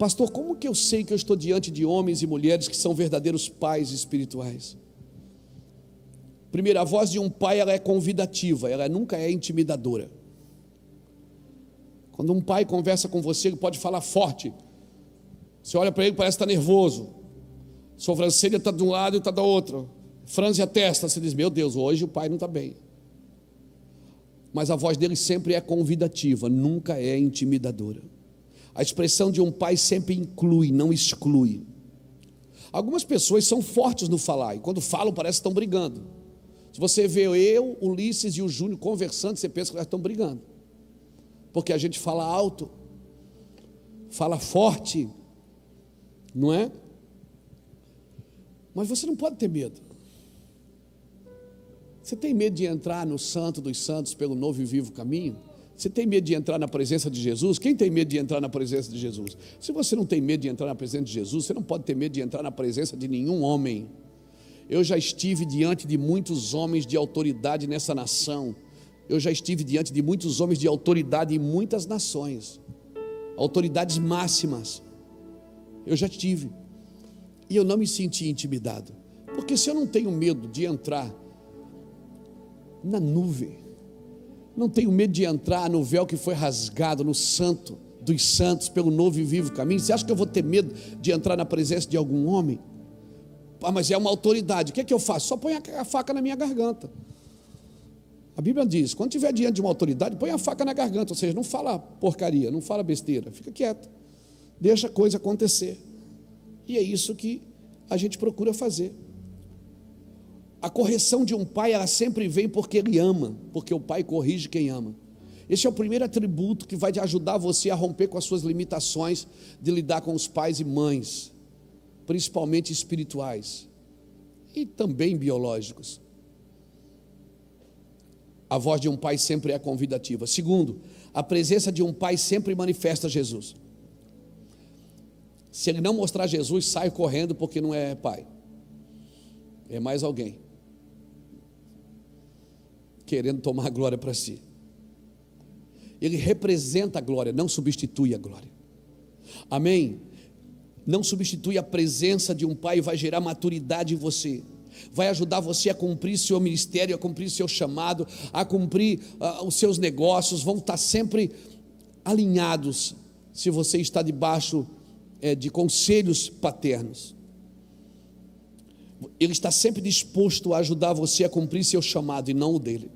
Pastor, como que eu sei que eu estou diante de homens e mulheres que são verdadeiros pais espirituais? Primeiro, a voz de um pai, ela é convidativa, ela nunca é intimidadora. Quando um pai conversa com você, ele pode falar forte. Você olha para ele, parece que está nervoso. Sobrancelha está de um lado e está da outra. Franze a testa, você diz, meu Deus, hoje o pai não está bem. Mas a voz dele sempre é convidativa, nunca é intimidadora. A expressão de um pai sempre inclui, não exclui. Algumas pessoas são fortes no falar, e quando falam parece que estão brigando. Se você vê eu, o Ulisses e o Júnior conversando, você pensa que eles estão brigando. Porque a gente fala alto, fala forte, não é? Mas você não pode ter medo. Você tem medo de entrar no Santo dos Santos pelo novo e vivo caminho? Você tem medo de entrar na presença de Jesus? Quem tem medo de entrar na presença de Jesus? Se você não tem medo de entrar na presença de Jesus, você não pode ter medo de entrar na presença de nenhum homem. Eu já estive diante de muitos homens de autoridade nessa nação. Eu já estive diante de muitos homens de autoridade em muitas nações. Autoridades máximas. Eu já tive. E eu não me senti intimidado. Porque se eu não tenho medo de entrar na nuvem, não tenho medo de entrar no véu que foi rasgado, no santo dos santos, pelo novo e vivo caminho, você acha que eu vou ter medo de entrar na presença de algum homem? Mas é uma autoridade, o que é que eu faço? Só põe a faca na minha garganta. A Bíblia diz, quando estiver diante de uma autoridade, põe a faca na garganta, ou seja, não fala porcaria, não fala besteira, fica quieto, deixa a coisa acontecer. E é isso que a gente procura fazer. A correção de um pai, ela sempre vem porque ele ama, porque o pai corrige quem ama. Esse é o primeiro atributo que vai te ajudar você a romper com as suas limitações de lidar com os pais e mães, principalmente espirituais e também biológicos. A voz de um pai sempre é convidativa. Segundo, a presença de um pai sempre manifesta Jesus. Se ele não mostrar Jesus, sai correndo porque não é pai, é mais alguém querendo tomar a glória para si. Ele representa a glória, não substitui a glória. Amém? Não substitui a presença de um pai, vai gerar maturidade em você, vai ajudar você a cumprir seu ministério, a cumprir seu chamado, a cumprir os seus negócios, vão estar sempre alinhados, se você está debaixo de conselhos paternos. Ele está sempre disposto a ajudar você a cumprir seu chamado e não o dele.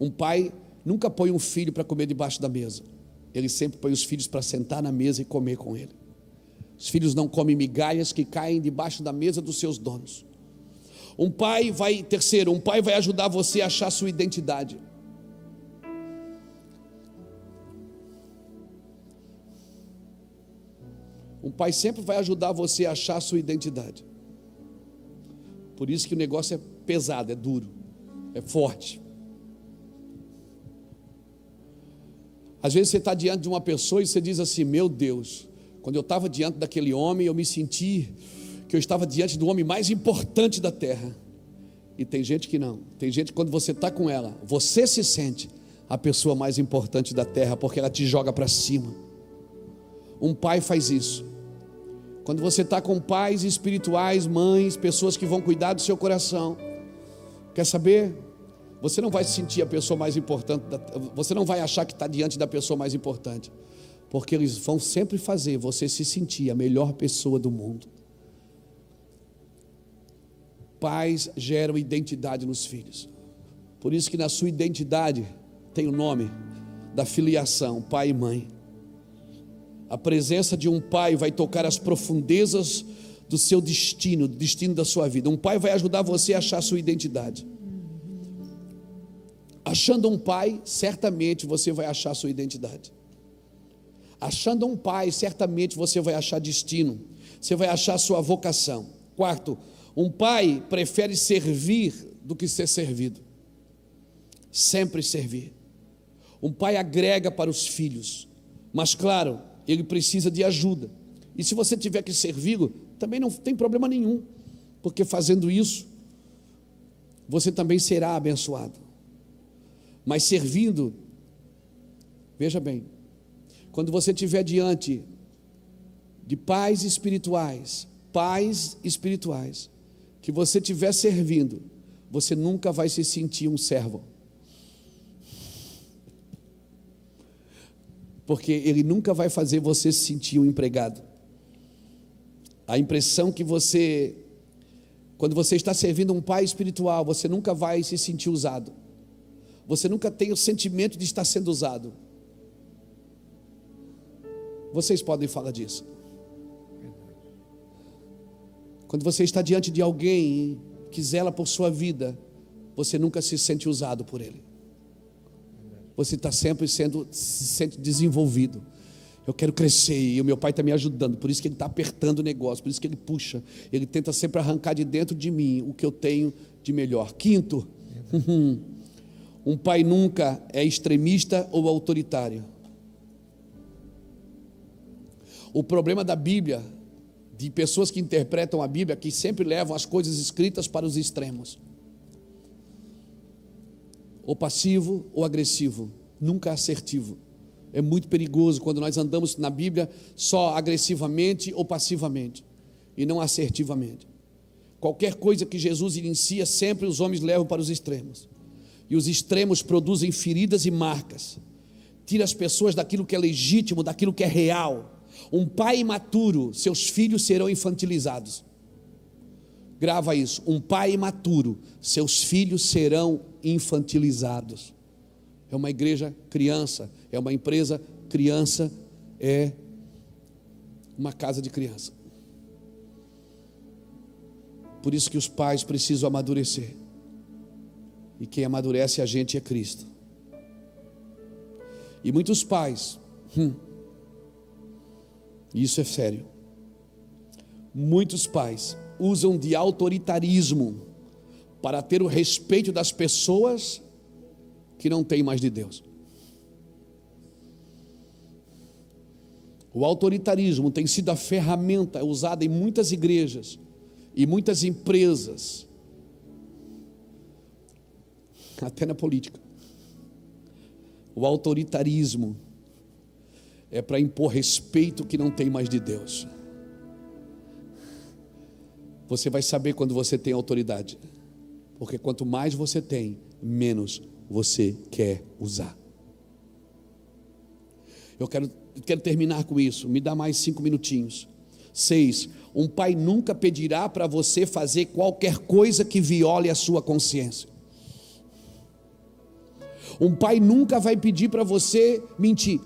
Um pai nunca põe um filho para comer debaixo da mesa, ele sempre põe os filhos para sentar na mesa e comer com ele. Os filhos não comem migalhas que caem debaixo da mesa dos seus donos. Um pai vai ajudar você a achar sua identidade. Um pai sempre vai ajudar você a achar sua identidade. Por isso que o negócio é pesado, é duro, é forte. Às vezes você está diante de uma pessoa e você diz assim, meu Deus, quando eu estava diante daquele homem, eu me senti que eu estava diante do homem mais importante da terra. E tem gente que não, tem gente que quando você está com ela, você se sente a pessoa mais importante da terra, porque ela te joga para cima. Um pai faz isso. Quando você está com pais espirituais, mães, pessoas que vão cuidar do seu coração, quer saber? Você não vai se sentir a pessoa mais importante, você não vai achar que está diante da pessoa mais importante, porque eles vão sempre fazer você se sentir a melhor pessoa do mundo. Pais geram identidade nos filhos, por isso que na sua identidade tem o nome da filiação, pai e mãe. A presença de um pai vai tocar as profundezas do seu destino, do destino da sua vida. Um pai vai ajudar você a achar a sua identidade. Achando um pai, certamente você vai achar a sua identidade. Achando um pai, certamente você vai achar destino, você vai achar a sua vocação. Quarto, um pai prefere servir do que ser servido. Sempre servir. Um pai agrega para os filhos, mas claro, ele precisa de ajuda. E se você tiver que servi-lo, também não tem problema nenhum, porque fazendo isso, você também será abençoado. Mas servindo, veja bem, quando você estiver diante de pais espirituais, que você estiver servindo, você nunca vai se sentir um servo. Porque ele nunca vai fazer você se sentir um empregado. A impressão que você, quando você está servindo um pai espiritual, você nunca vai se sentir usado. Você nunca tem o sentimento de estar sendo usado. Vocês podem falar disso. Quando você está diante de alguém que zela por sua vida, você nunca se sente usado por ele. Você está sempre se sente desenvolvido. Eu quero crescer e o meu pai está me ajudando, por isso que ele está apertando o negócio, por isso que ele puxa, ele tenta sempre arrancar de dentro de mim o que eu tenho de melhor. Quinto, um pai nunca é extremista ou autoritário. O problema da Bíblia, de pessoas que interpretam a Bíblia, que sempre levam as coisas escritas para os extremos, ou passivo ou agressivo, nunca assertivo. É muito perigoso quando nós andamos na Bíblia só agressivamente ou passivamente, e não assertivamente. Qualquer coisa que Jesus inicia, sempre os homens levam para os extremos, e os extremos produzem feridas e marcas, tira as pessoas daquilo que é legítimo, daquilo que é real. Um pai imaturo, seus filhos serão infantilizados. Grava isso, um pai imaturo, seus filhos serão infantilizados. É uma igreja criança, é uma empresa criança, é uma casa de criança. Por isso que os pais precisam amadurecer, e quem amadurece a gente é Cristo. E muitos pais, isso é sério, muitos pais usam de autoritarismo para ter o respeito das pessoas que não têm mais de Deus. O autoritarismo tem sido a ferramenta usada em muitas igrejas e muitas empresas, até na política. O autoritarismo é para impor respeito que não tem mais de Deus. Você vai saber quando você tem autoridade, porque quanto mais você tem, menos você quer usar. Eu quero terminar com isso, me dá mais 5 minutinhos. 6, um pai nunca pedirá para você fazer qualquer coisa que viole a sua consciência. Um pai nunca vai pedir para você mentir.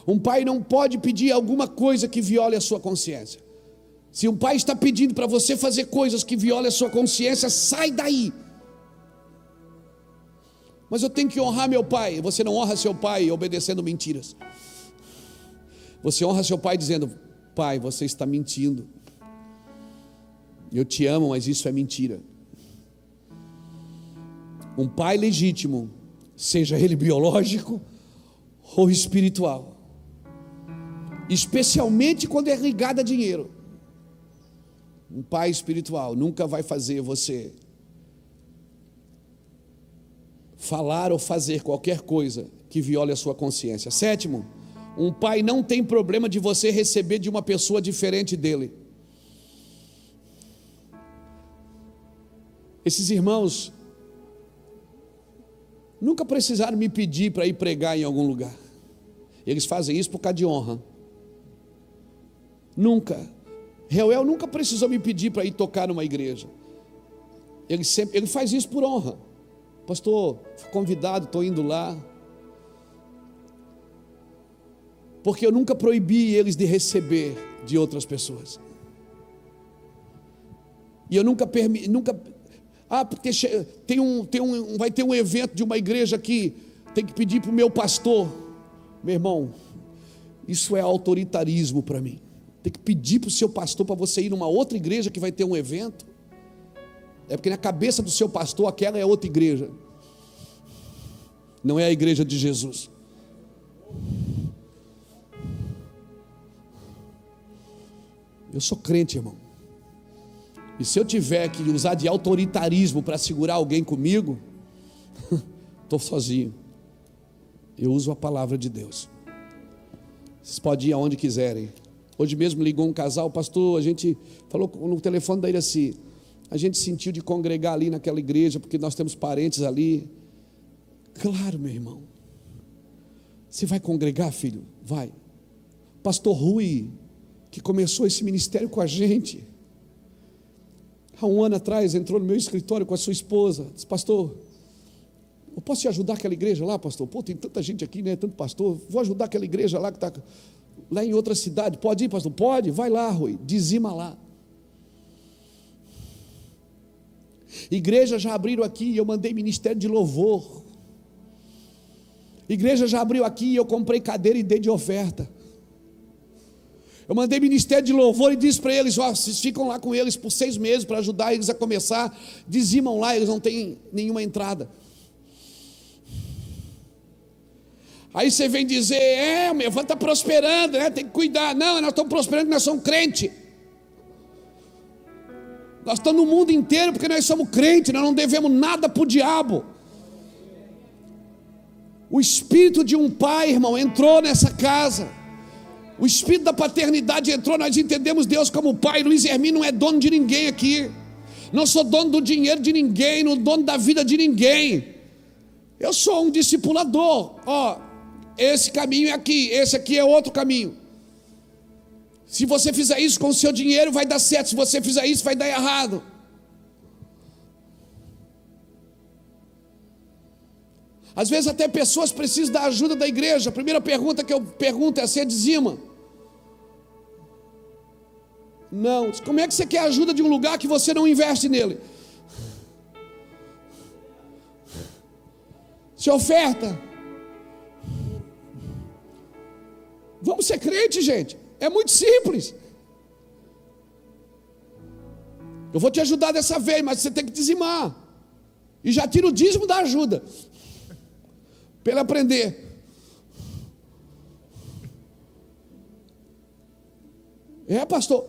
Um pai não pode pedir alguma coisa que viole a sua consciência. Se um pai está pedindo para você fazer coisas que violem a sua consciência, sai daí. Mas eu tenho que honrar meu pai. Você não honra seu pai obedecendo mentiras. Você honra seu pai dizendo: pai, você está mentindo. Eu te amo, mas isso é mentira. Um pai legítimo, seja ele biológico ou espiritual, especialmente quando é ligado a dinheiro, um pai espiritual nunca vai fazer você falar ou fazer qualquer coisa que viole a sua consciência. 7, um pai não tem problema de você receber de uma pessoa diferente dele. Esses irmãos nunca precisaram me pedir para ir pregar em algum lugar. Eles fazem isso por causa de honra. Nunca. Reuel nunca precisou me pedir para ir tocar numa igreja. Ele faz isso por honra. Pastor, fui convidado, estou indo lá. Porque eu nunca proibi eles de receber de outras pessoas. E eu nunca porque vai ter um evento de uma igreja aqui, tem que pedir para o meu pastor. Meu irmão, isso é autoritarismo para mim. Tem que pedir para o seu pastor para você ir numa outra igreja que vai ter um evento. É porque na cabeça do seu pastor aquela é outra igreja, não é a igreja de Jesus. Eu sou crente, irmão, e se eu tiver que usar de autoritarismo para segurar alguém comigo, estou sozinho. Eu uso a palavra de Deus. Vocês podem ir aonde quiserem. Hoje mesmo ligou um casal, pastor, a gente falou no telefone da Iraci, a gente sentiu de congregar ali naquela igreja, porque nós temos parentes ali. Claro, meu irmão. Você vai congregar, filho? Vai. Pastor Rui, que começou esse ministério com a gente, há um ano atrás, entrou no meu escritório com a sua esposa, disse, pastor, eu posso te ajudar aquela igreja lá, pastor? Pô, tem tanta gente aqui, né? Tanto pastor, vou ajudar aquela igreja lá que está lá em outra cidade. Pode ir, pastor? Pode, vai lá, Rui, dizima lá. Igreja já abriram aqui, eu mandei ministério de louvor. Igreja já abriu aqui, eu comprei cadeira e dei de oferta. Eu mandei ministério de louvor e disse para eles, ó, vocês ficam lá com eles por 6 meses para ajudar eles a começar, dizimam lá, eles não têm nenhuma entrada. Aí você vem dizer, o meu avô está prosperando, né? Tem que cuidar. Não, nós estamos prosperando porque nós somos crente. Nós estamos no mundo inteiro porque nós somos crentes, nós não devemos nada para o diabo. O espírito de um pai, irmão, entrou nessa casa. O espírito da paternidade entrou, nós entendemos Deus como pai. Luiz Hermínio não é dono de ninguém aqui. Não sou dono do dinheiro de ninguém, não dono da vida de ninguém. Eu sou um discipulador, ó. Esse caminho é aqui, esse aqui é outro caminho. Se você fizer isso com o seu dinheiro, vai dar certo. Se você fizer isso, vai dar errado. Às vezes até pessoas precisam da ajuda da igreja. A primeira pergunta que eu pergunto é: você dizima? Não. Como é que você quer ajuda de um lugar que você não investe nele? Se oferta. Vamos ser crente, gente. É muito simples. Eu vou te ajudar dessa vez, mas você tem que dizimar. E já tira o dízimo da ajuda. Para ele aprender. Pastor?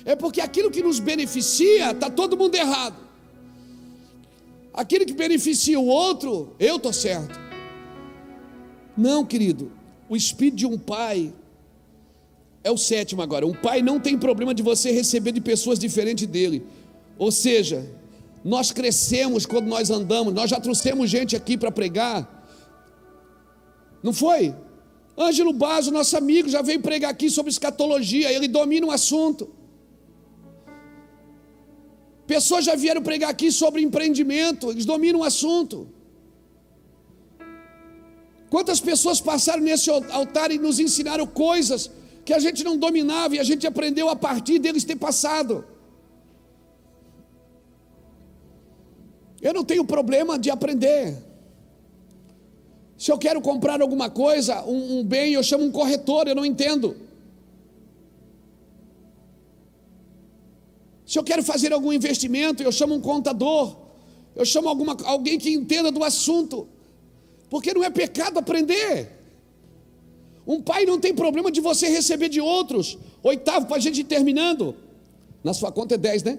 É porque aquilo que nos beneficia, está todo mundo errado. Aquilo que beneficia o outro, eu estou certo. Não, querido, o espírito de um pai é o 7º agora. Um pai não tem problema de você receber de pessoas diferentes dele. Ou seja, nós crescemos quando nós andamos. Nós já trouxemos gente aqui para pregar. Não foi? Ângelo Basso, nosso amigo, já veio pregar aqui sobre escatologia. Ele domina o assunto. Pessoas já vieram pregar aqui sobre empreendimento. Eles dominam o assunto. Quantas pessoas passaram nesse altar e nos ensinaram coisas que a gente não dominava e a gente aprendeu a partir deles ter passado. Eu não tenho problema de aprender. Se eu quero comprar alguma coisa, um bem, eu chamo um corretor, eu não entendo. Se eu quero fazer algum investimento, eu chamo um contador, eu chamo alguém que entenda do assunto. Porque não é pecado aprender. Um pai não tem problema de você receber de outros. 8º, para a gente ir terminando. Na sua conta é 10, né?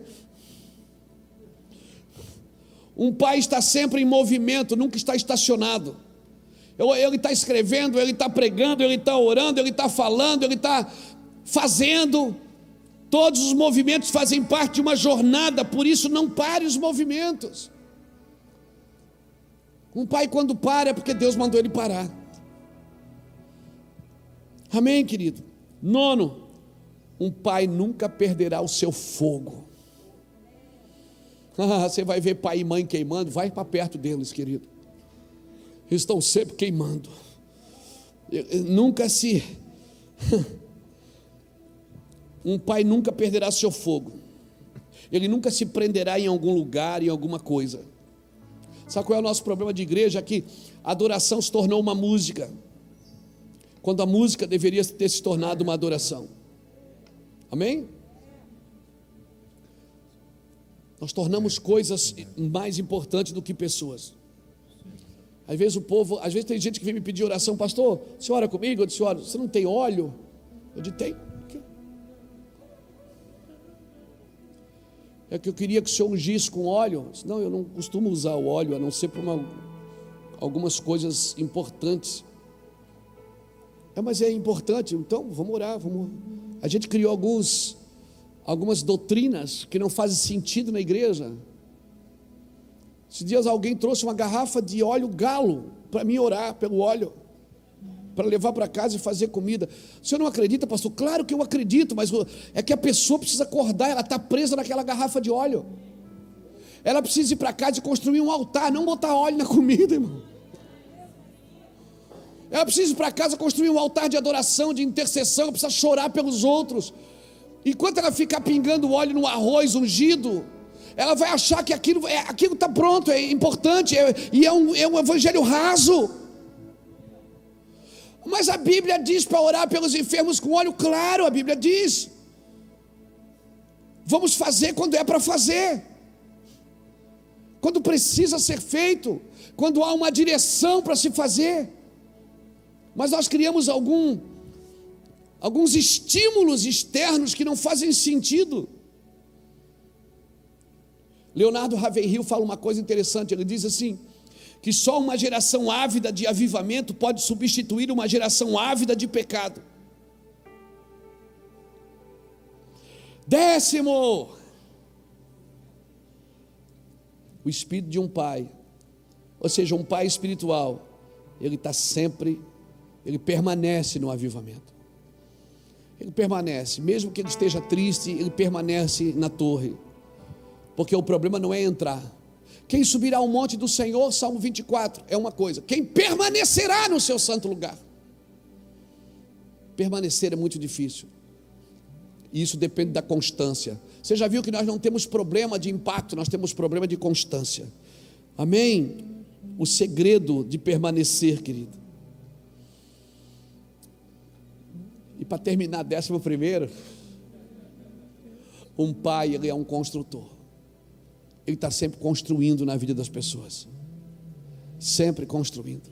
Um pai está sempre em movimento, nunca está estacionado. Ele está escrevendo, ele está pregando, ele está orando, ele está falando, ele está fazendo. Todos os movimentos fazem parte de uma jornada, por isso não pare os movimentos. Um pai quando para é porque Deus mandou ele parar. Amém, querido? 9, um pai nunca perderá o seu fogo. Você vai ver pai e mãe queimando, vai para perto deles, querido. Eles estão sempre queimando. Um pai nunca perderá seu fogo. Ele nunca se prenderá em algum lugar, em alguma coisa. Sabe qual é o nosso problema de igreja? Aqui a adoração se tornou uma música, quando a música deveria ter se tornado uma adoração. Amém? Nós tornamos coisas mais importantes do que pessoas. Às vezes tem gente que vem me pedir oração: pastor, você ora comigo? Eu disse: ora. Você não tem óleo? Eu disse: tem. É que eu queria que o senhor ungisse com óleo. Não, eu não costumo usar o óleo, a não ser para algumas coisas importantes. Mas é importante, então vamos orar. A gente criou algumas doutrinas que não fazem sentido na igreja. Esses dias alguém trouxe uma garrafa de óleo galo para mim orar pelo óleo, para levar para casa e fazer comida. O senhor não acredita, pastor? Claro que eu acredito, mas é que a pessoa precisa acordar, ela está presa naquela garrafa de óleo. Ela precisa ir para casa e construir um altar, não botar óleo na comida, irmão. Ela precisa ir para casa construir um altar de adoração, de intercessão, ela precisa chorar pelos outros. Enquanto ela ficar pingando óleo no arroz ungido, ela vai achar que aquilo está pronto, é importante, é um evangelho raso. Mas a Bíblia diz para orar pelos enfermos com óleo claro, a Bíblia diz. Vamos fazer quando é para fazer, quando precisa ser feito, quando há uma direção para se fazer. Mas nós criamos alguns estímulos externos que não fazem sentido. Leonardo Ravenhill fala uma coisa interessante, ele diz assim, que só uma geração ávida de avivamento pode substituir uma geração ávida de pecado. 10º, o espírito de um pai, ou seja, um pai espiritual, ele permanece no avivamento. Ele permanece, mesmo que ele esteja triste, ele permanece na torre, porque o problema não é entrar. Quem subirá ao monte do Senhor, Salmo 24, é uma coisa. Quem permanecerá no seu santo lugar? Permanecer é muito difícil, e isso depende da constância. Você já viu que nós não temos problema de impacto, nós temos problema de constância. Amém? O segredo de permanecer, querido. E para terminar, 11º, um pai, ele é um construtor. Ele está sempre construindo na vida das pessoas, sempre construindo.